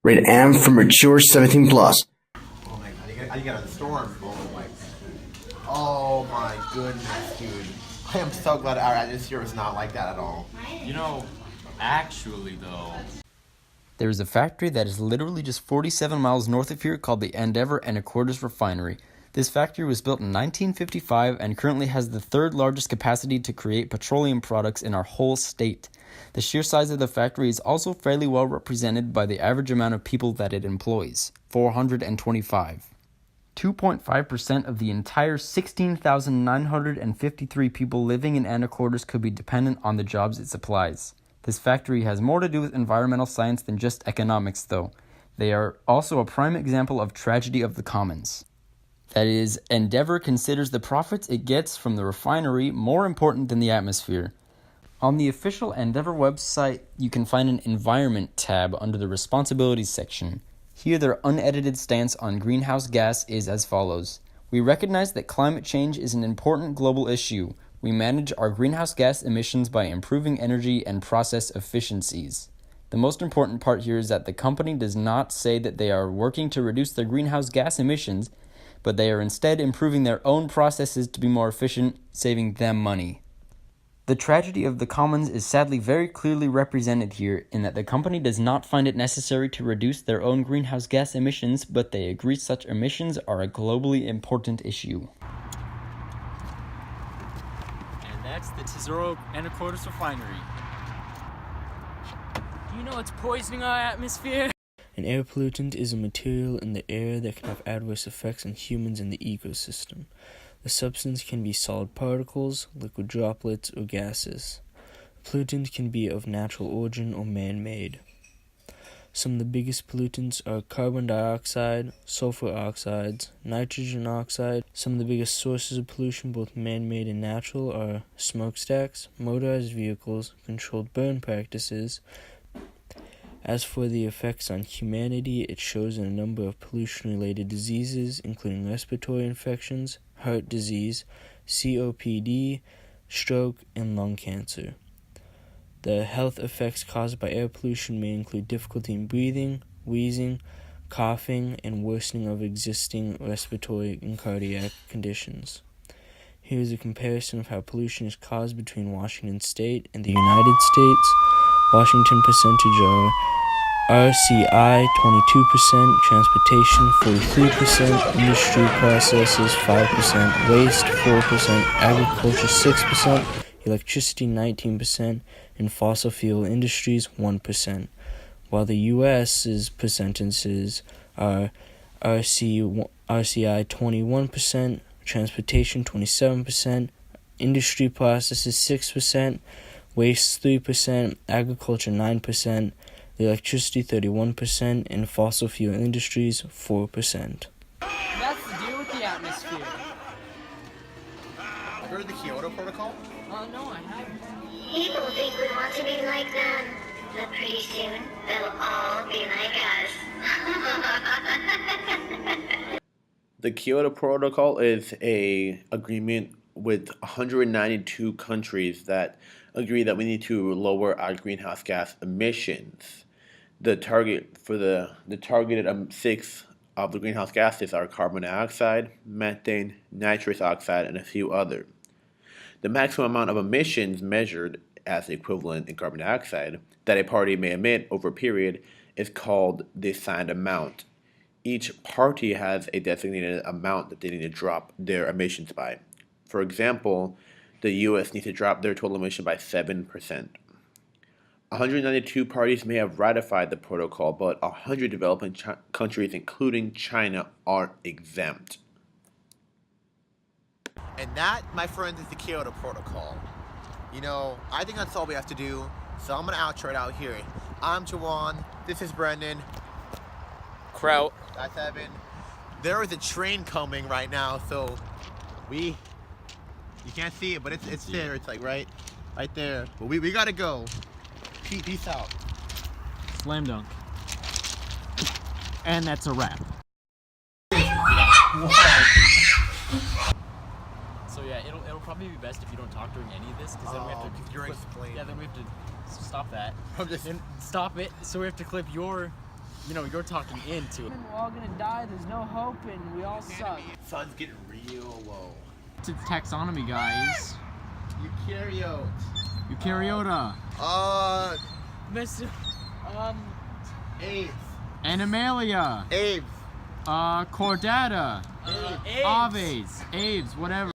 Rated M for mature 17 plus. Oh my god, I got a storm. Oh my goodness, dude. I am so glad our atmosphere is not like that at all. You know, actually though, there is a factory that is literally just 47 miles north of here called the Endeavor Anacortes Refinery. This factory was built in 1955 and currently has the third largest capacity to create petroleum products in our whole state. The sheer size of the factory is also fairly well represented by the average amount of people that it employs, 425. 2.5% of the entire 16,953 people living in Anacortes could be dependent on the jobs it supplies. This factory has more to do with environmental science than just economics, though. They are also a prime example of tragedy of the commons. That is, Endeavor considers the profits it gets from the refinery more important than the atmosphere. On the official Endeavor website, you can find an Environment tab under the Responsibilities section. Here, their unedited stance on greenhouse gas is as follows. We recognize that climate change is an important global issue. We manage our greenhouse gas emissions by improving energy and process efficiencies. The most important part here is that the company does not say that they are working to reduce their greenhouse gas emissions, but they are instead improving their own processes to be more efficient, saving them money. The tragedy of the commons is sadly very clearly represented here in that the company does not find it necessary to reduce their own greenhouse gas emissions, but they agree such emissions are a globally important issue. and that's the Tesoro Anacortes Refinery. Do you know it's poisoning our atmosphere? An air pollutant is a material in the air that can have adverse effects on humans and the ecosystem. The substance can be solid particles, liquid droplets, or gases. A pollutant can be of natural origin or man-made. Some of the biggest pollutants are carbon dioxide, sulfur oxides, nitrogen oxide. Some of the biggest sources of pollution, both man-made and natural, are smokestacks, motorized vehicles, controlled burn practices. As for the effects on humanity, it shows in a number of pollution-related diseases, including respiratory infections, heart disease, COPD, stroke, and lung cancer. The health effects caused by air pollution may include difficulty in breathing, wheezing, coughing, and worsening of existing respiratory and cardiac conditions. Here is a comparison of how pollution is caused between Washington State and the United States. Washington percentage are RCI 22%, transportation 43%, industry processes 5%, waste 4%, agriculture 6%, electricity 19%, and fossil fuel industries 1%, while the U.S.'s percentages are RCI 21%, transportation 27%, industry processes 6%, waste 3%, agriculture 9%, electricity 31%, and fossil fuel industries 4%. That's the deal with the atmosphere. Heard the Kyoto Protocol? No, I haven't. People think we want to be like them, but pretty soon they'll all be like us. The Kyoto Protocol is a agreement with 192 countries that agree that we need to lower our greenhouse gas emissions. The target for the targeted 6 of the greenhouse gases are carbon dioxide, methane, nitrous oxide, and a few other. The maximum amount of emissions measured as the equivalent in carbon dioxide that a party may emit over a period is called the assigned amount. Each party has a designated amount that they need to drop their emissions by. For example, the U.S. needs to drop their total emission by 7%. 192 parties may have ratified the protocol, but 100 developing countries, including China, aren't exempt. And that, my friends, is the Kyoto Protocol. You know, I think that's all we have to do, so I'm going to outro it out here. I'm Jawan, this is Brendan. Kraut. That's Evan. There is a train coming right now, so you can't see it, but it's there. It's like right there. But we gotta go. Peace out. Slam dunk. And that's a wrap. So yeah, it'll probably be best if you don't talk during any of this, because then we have to you're explaining. Yeah, then we have to stop that. I'm just Then stop it. So we have to clip your You know, you're talking into it. We're all gonna die, there's no hope, and we all suck. Sun's getting real low. To taxonomy, guys. Eukaryote. Eukaryota. Mr. AIDS. Animalia. AIDS. Chordata. AIDS. Aves. Aves. Whatever.